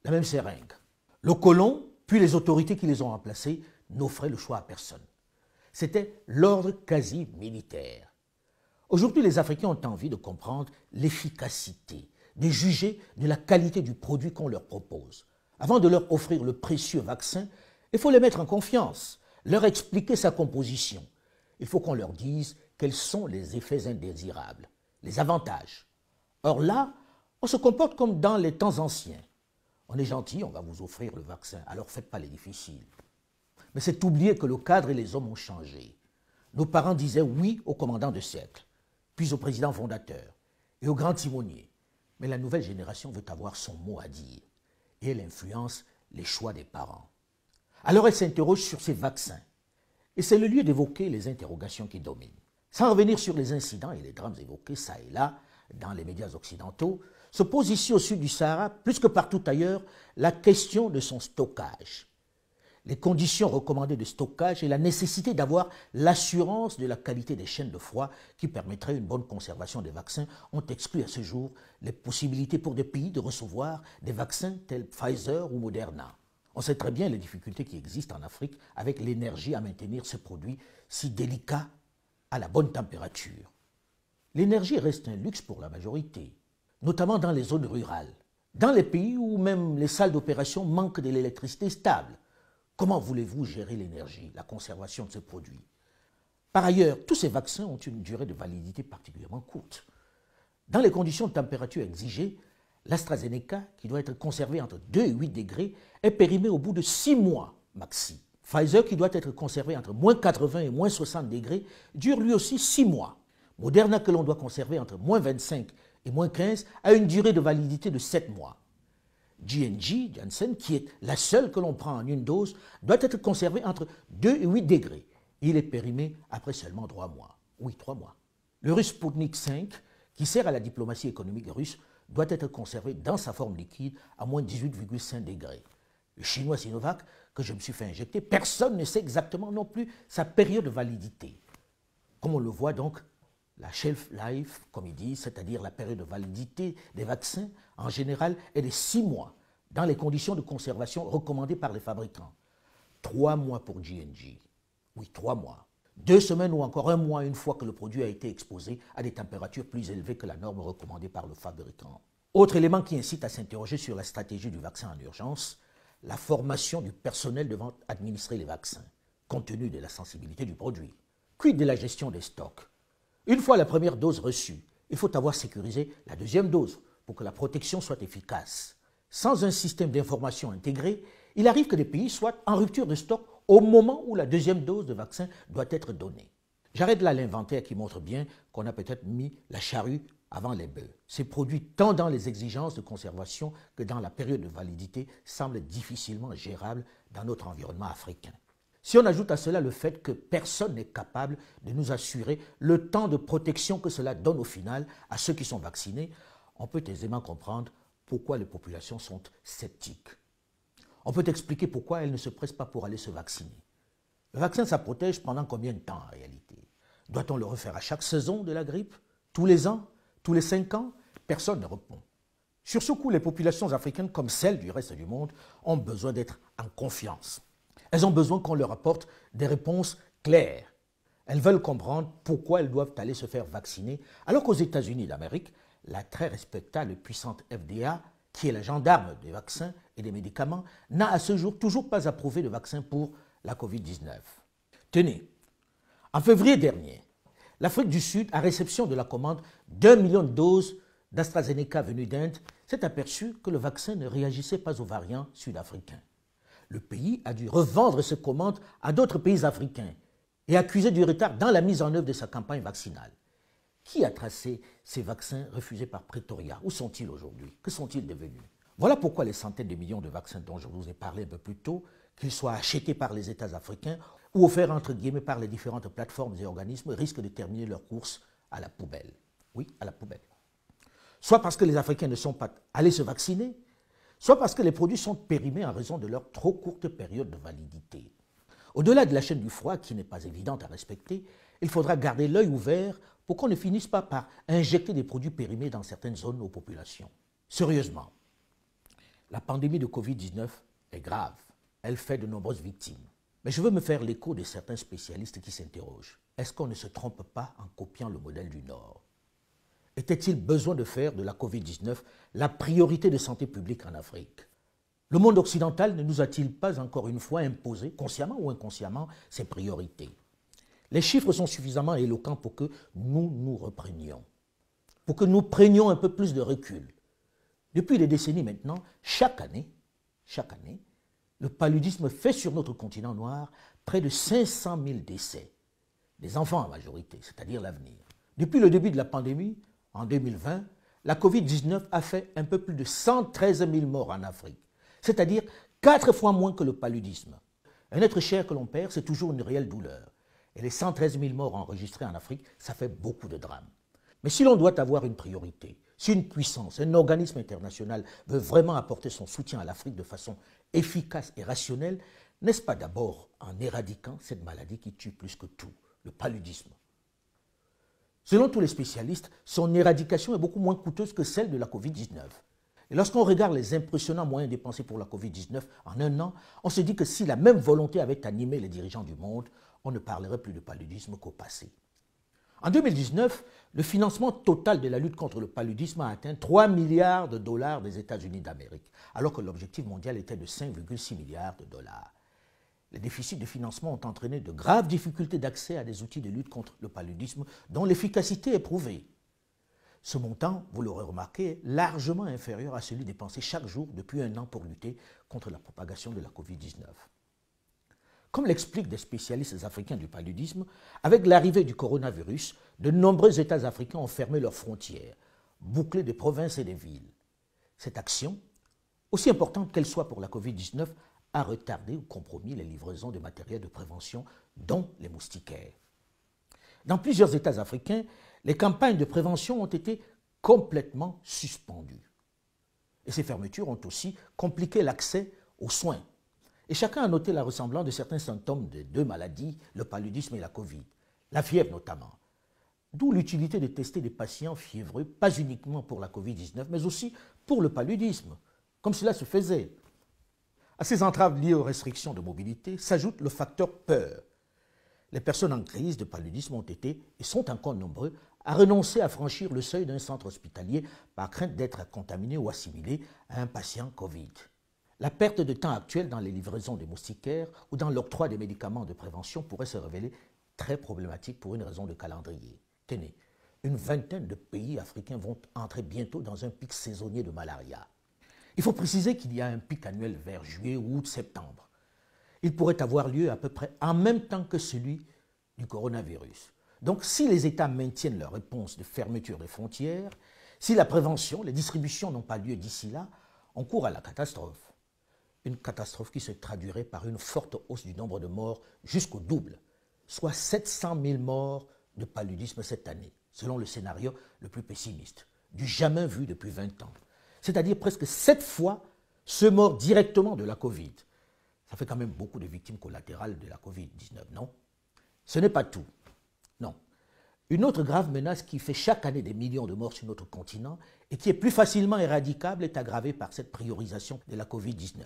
la même seringue. Le colon, puis les autorités qui les ont remplacés, n'offraient le choix à personne. C'était l'ordre quasi militaire. Aujourd'hui, les Africains ont envie de comprendre l'efficacité, de juger de la qualité du produit qu'on leur propose. Avant de leur offrir le précieux vaccin, il faut les mettre en confiance, leur expliquer sa composition. Il faut qu'on leur dise quels sont les effets indésirables, les avantages. Or là, on se comporte comme dans les temps anciens. On est gentil, on va vous offrir le vaccin, alors faites pas les difficiles. Mais c'est oublier que le cadre et les hommes ont changé. Nos parents disaient oui au commandant de siècle, puis au président fondateur et au grand timonier. Mais la nouvelle génération veut avoir son mot à dire et elle influence les choix des parents. Alors elle s'interroge sur ces vaccins. Et c'est le lieu d'évoquer les interrogations qui dominent. Sans revenir sur les incidents et les drames évoqués ça et là dans les médias occidentaux, se pose ici au sud du Sahara, plus que partout ailleurs, la question de son stockage. Les conditions recommandées de stockage et la nécessité d'avoir l'assurance de la qualité des chaînes de froid qui permettrait une bonne conservation des vaccins ont exclu à ce jour les possibilités pour des pays de recevoir des vaccins tels Pfizer ou Moderna. On sait très bien les difficultés qui existent en Afrique avec l'énergie à maintenir ces produits si délicats à la bonne température. L'énergie reste un luxe pour la majorité, notamment dans les zones rurales, dans les pays où même les salles d'opération manquent de l'électricité stable. Comment voulez-vous gérer l'énergie, la conservation de ces produits? Par ailleurs, tous ces vaccins ont une durée de validité particulièrement courte. Dans les conditions de température exigées, l'AstraZeneca, qui doit être conservé entre 2 et 8 degrés, est périmé au bout de 6 mois maxi. Pfizer, qui doit être conservé entre moins 80 et moins 60 degrés, dure lui aussi 6 mois. Moderna, que l'on doit conserver entre moins 25 et moins 15, a une durée de validité de 7 mois. J&J, Janssen, qui est la seule que l'on prend en une dose, doit être conservé entre 2 et 8 degrés. Il est périmé après seulement 3 mois. Oui, 3 mois. Le russe Sputnik 5, qui sert à la diplomatie économique russe, doit être conservé dans sa forme liquide à moins 18,5 degrés. Le chinois Sinovac, que je me suis fait injecter, personne ne sait exactement non plus sa période de validité. Comme on le voit donc, la shelf life, comme ils disent, c'est-à-dire la période de validité des vaccins, en général, est de 6 mois, dans les conditions de conservation recommandées par les fabricants. 3 mois pour J&J. Oui, 3 mois. 2 semaines ou encore 1 mois une fois que le produit a été exposé à des températures plus élevées que la norme recommandée par le fabricant. Autre élément qui incite à s'interroger sur la stratégie du vaccin en urgence, la formation du personnel devant administrer les vaccins, compte tenu de la sensibilité du produit. Quid de la gestion des stocks? Une fois la première dose reçue, il faut avoir sécurisé la deuxième dose pour que la protection soit efficace. Sans un système d'information intégré, il arrive que des pays soient en rupture de stock au moment où la deuxième dose de vaccin doit être donnée. J'arrête là l'inventaire qui montre bien qu'on a peut-être mis la charrue avant les bœufs. Ces produits, tant dans les exigences de conservation que dans la période de validité, semblent difficilement gérables dans notre environnement africain. Si on ajoute à cela le fait que personne n'est capable de nous assurer le temps de protection que cela donne au final à ceux qui sont vaccinés, on peut aisément comprendre pourquoi les populations sont sceptiques. On peut expliquer pourquoi elles ne se pressent pas pour aller se vacciner. Le vaccin, ça protège pendant combien de temps en réalité? Doit-on le refaire à chaque saison de la grippe? Tous les ans? Tous les 5 ans? Personne ne répond. Sur ce coup, les populations africaines, comme celles du reste du monde, ont besoin d'être en confiance. Elles ont besoin qu'on leur apporte des réponses claires. Elles veulent comprendre pourquoi elles doivent aller se faire vacciner, alors qu'aux États-Unis d'Amérique, la très respectable et puissante FDA, qui est la gendarme des vaccins et des médicaments, n'a à ce jour toujours pas approuvé de vaccin pour la Covid-19. Tenez, en février dernier, l'Afrique du Sud, à réception de la commande d'1 million de doses d'AstraZeneca venues d'Inde, s'est aperçu que le vaccin ne réagissait pas aux variants sud-africains. Le pays a dû revendre ses commandes à d'autres pays africains et accusé du retard dans la mise en œuvre de sa campagne vaccinale. Qui a tracé ces vaccins refusés par Pretoria? Où sont-ils aujourd'hui? Que sont-ils devenus? Voilà pourquoi les centaines de millions de vaccins dont je vous ai parlé un peu plus tôt, qu'ils soient achetés par les États africains ou offerts entre guillemets par les différentes plateformes et organismes, risquent de terminer leur course à la poubelle. Oui, à la poubelle. Soit parce que les Africains ne sont pas allés se vacciner, soit parce que les produits sont périmés en raison de leur trop courte période de validité. Au-delà de la chaîne du froid, qui n'est pas évidente à respecter, il faudra garder l'œil ouvert pour qu'on ne finisse pas par injecter des produits périmés dans certaines zones aux populations. Sérieusement, La pandémie de Covid-19 est grave. Elle fait de nombreuses victimes. Mais je veux me faire l'écho de certains spécialistes qui s'interrogent. Est-ce qu'on ne se trompe pas en copiant le modèle du Nord? Était-il besoin de faire de la Covid-19 la priorité de santé publique en Afrique? Le monde occidental ne nous a-t-il pas encore une fois imposé, consciemment ou inconsciemment, ses priorités? Les chiffres sont suffisamment éloquents pour que nous nous reprenions, pour que nous prenions un peu plus de recul. Depuis des décennies maintenant, chaque année, le paludisme fait sur notre continent noir près de 500 000 décès, des enfants en majorité, c'est-à-dire l'avenir. Depuis le début de la pandémie, en 2020, la Covid-19 a fait un peu plus de 113 000 morts en Afrique, c'est-à-dire 4 fois moins que le paludisme. Un être cher que l'on perd, c'est toujours une réelle douleur. Et les 113 000 morts enregistrés en Afrique, ça fait beaucoup de drames. Mais si l'on doit avoir une priorité, si une puissance, un organisme international veut vraiment apporter son soutien à l'Afrique de façon efficace et rationnelle, n'est-ce pas d'abord en éradiquant cette maladie qui tue plus que tout, le paludisme? Selon tous les spécialistes, son éradication est beaucoup moins coûteuse que celle de la Covid-19. Et lorsqu'on regarde les impressionnants moyens dépensés pour la Covid-19 en un an, on se dit que si la même volonté avait animé les dirigeants du monde, on ne parlerait plus de paludisme qu'au passé. En 2019, le financement total de la lutte contre le paludisme a atteint 3 milliards de dollars des États-Unis d'Amérique, alors que l'objectif mondial était de 5,6 milliards de dollars. Les déficits de financement ont entraîné de graves difficultés d'accès à des outils de lutte contre le paludisme dont l'efficacité est prouvée. Ce montant, vous l'aurez remarqué, est largement inférieur à celui dépensé chaque jour depuis un an pour lutter contre la propagation de la Covid-19. Comme l'expliquent des spécialistes africains du paludisme, avec l'arrivée du coronavirus, de nombreux États africains ont fermé leurs frontières, bouclé des provinces et des villes. Cette action, aussi importante qu'elle soit pour la Covid-19, a retardé ou compromis les livraisons de matériel de prévention, dont les moustiquaires. Dans plusieurs États africains, les campagnes de prévention ont été complètement suspendues. Et ces fermetures ont aussi compliqué l'accès aux soins. Et chacun a noté la ressemblance de certains symptômes des deux maladies, le paludisme et la Covid, la fièvre notamment. D'où l'utilité de tester des patients fiévreux, pas uniquement pour la Covid-19, mais aussi pour le paludisme, comme cela se faisait. À ces entraves liées aux restrictions de mobilité s'ajoute le facteur peur. Les personnes en crise de paludisme ont été, et sont encore nombreux, à renoncer à franchir le seuil d'un centre hospitalier par crainte d'être contaminé ou assimilé à un patient Covid. La perte de temps actuelle dans les livraisons des moustiquaires ou dans l'octroi des médicaments de prévention pourrait se révéler très problématique pour une raison de calendrier. Tenez, une vingtaine de pays africains vont entrer bientôt dans un pic saisonnier de malaria. Il faut préciser qu'il y a un pic annuel vers juillet, août, septembre. Il pourrait avoir lieu à peu près en même temps que celui du coronavirus. Donc, si les États maintiennent leur réponse de fermeture des frontières, si la prévention, les distributions n'ont pas lieu d'ici là, on court à la catastrophe. Une catastrophe qui se traduirait par une forte hausse du nombre de morts jusqu'au double, soit 700 000 morts de paludisme cette année, selon le scénario le plus pessimiste, du jamais vu depuis 20 ans. C'est-à-dire presque 7 fois ceux morts directement de la Covid. Ça fait quand même beaucoup de victimes collatérales de la Covid-19, non? Ce n'est pas tout. Non. Une autre grave menace qui fait chaque année des millions de morts sur notre continent et qui est plus facilement éradicable est aggravée par cette priorisation de la Covid-19.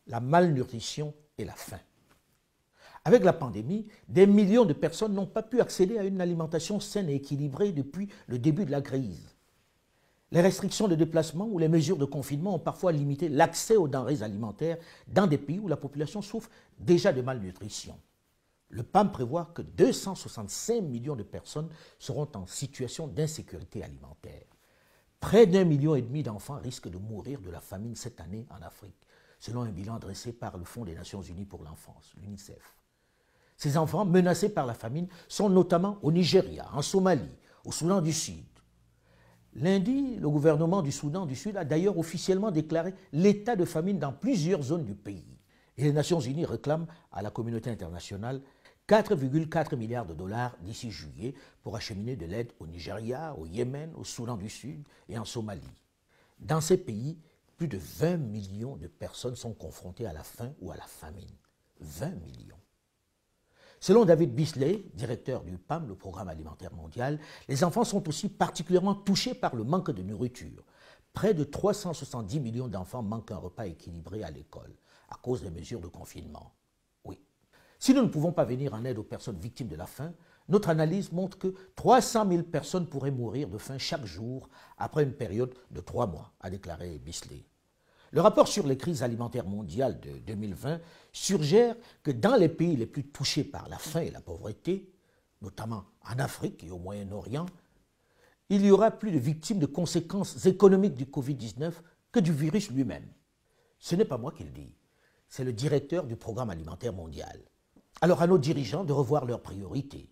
La malnutrition et la faim. Avec la pandémie, des millions de personnes n'ont pas pu accéder à une alimentation saine et équilibrée depuis le début de la crise. Les restrictions de déplacement ou les mesures de confinement ont parfois limité l'accès aux denrées alimentaires dans des pays où la population souffre déjà de malnutrition. Le PAM prévoit que 265 millions de personnes seront en situation d'insécurité alimentaire. Près d'1,5 million d'enfants risquent de mourir de la famine cette année en Afrique, selon un bilan dressé par le Fonds des Nations Unies pour l'enfance, l'UNICEF. Ces enfants menacés par la famine sont notamment au Nigeria, en Somalie, au Soudan du Sud. Lundi, le gouvernement du Soudan du Sud a d'ailleurs officiellement déclaré l'état de famine dans plusieurs zones du pays. Et les Nations Unies réclament à la communauté internationale 4,4 milliards de dollars d'ici juillet pour acheminer de l'aide au Nigeria, au Yémen, au Soudan du Sud et en Somalie. Dans ces pays, plus de 20 millions de personnes sont confrontées à la faim ou à la famine. 20 millions. Selon David Beasley, directeur du PAM, le Programme alimentaire mondial, les enfants sont aussi particulièrement touchés par le manque de nourriture. près de 370 millions d'enfants manquent un repas équilibré à l'école à cause des mesures de confinement. Oui. Si nous ne pouvons pas venir en aide aux personnes victimes de la faim, notre analyse montre que 300 000 personnes pourraient mourir de faim chaque jour après une période de 3 mois, a déclaré Bisley. Le rapport sur les crises alimentaires mondiales de 2020 suggère que dans les pays les plus touchés par la faim et la pauvreté, notamment en Afrique et au Moyen-Orient, il y aura plus de victimes de conséquences économiques du Covid-19 que du virus lui-même. Ce n'est pas moi qui le dis, c'est le directeur du Programme alimentaire mondial. Alors à nos dirigeants de revoir leurs priorités,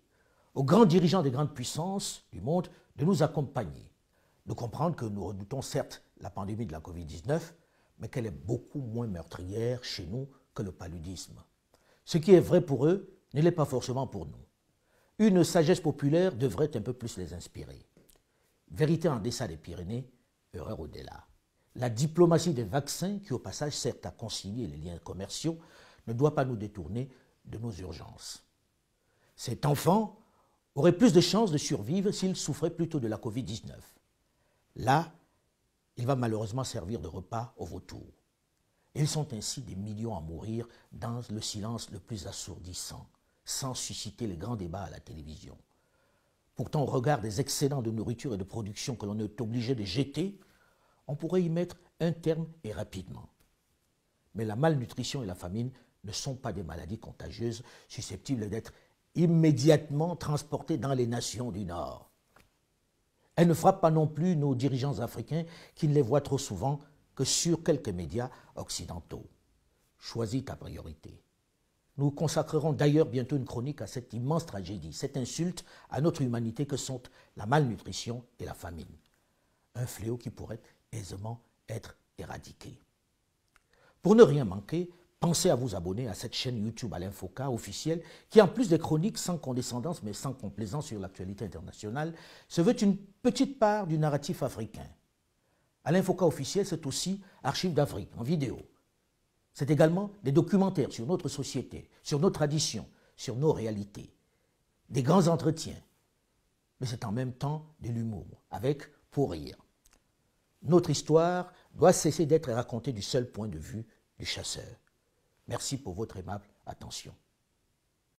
aux grands dirigeants des grandes puissances du monde de nous accompagner, de comprendre que nous redoutons certes la pandémie de la Covid-19, mais qu'elle est beaucoup moins meurtrière chez nous que le paludisme. Ce qui est vrai pour eux ne l'est pas forcément pour nous. Une sagesse populaire devrait un peu plus les inspirer. Vérité en deçà des Pyrénées, erreur au-delà. La diplomatie des vaccins, qui au passage sert à concilier les liens commerciaux, ne doit pas nous détourner de nos urgences. Cet enfant aurait plus de chances de survivre s'il souffrait plutôt de la Covid-19. Là, il va malheureusement servir de repas aux vautours. Ils sont ainsi des millions à mourir dans le silence le plus assourdissant, sans susciter les grands débats à la télévision. Pourtant, au regard des excédents de nourriture et de production que l'on est obligé de jeter, on pourrait y mettre un terme et rapidement. Mais la malnutrition et la famine ne sont pas des maladies contagieuses susceptibles d'être immédiatement transportées dans les nations du Nord. Elles ne frappent pas non plus nos dirigeants africains qui ne les voient trop souvent que sur quelques médias occidentaux. Choisis ta priorité. Nous consacrerons d'ailleurs bientôt une chronique à cette immense tragédie, cette insulte à notre humanité que sont la malnutrition et la famine. Un fléau qui pourrait aisément être éradiqué. Pour ne rien manquer, pensez à vous abonner à cette chaîne YouTube Alain Foka officielle qui, en plus des chroniques sans condescendance mais sans complaisance sur l'actualité internationale, se veut une petite part du narratif africain. Alain Foka officiel, c'est aussi Archives d'Afrique en vidéo. C'est également des documentaires sur notre société, sur nos traditions, sur nos réalités. Des grands entretiens. Mais c'est en même temps de l'humour, avec pour rire. Notre histoire doit cesser d'être racontée du seul point de vue du chasseur. Merci pour votre aimable attention.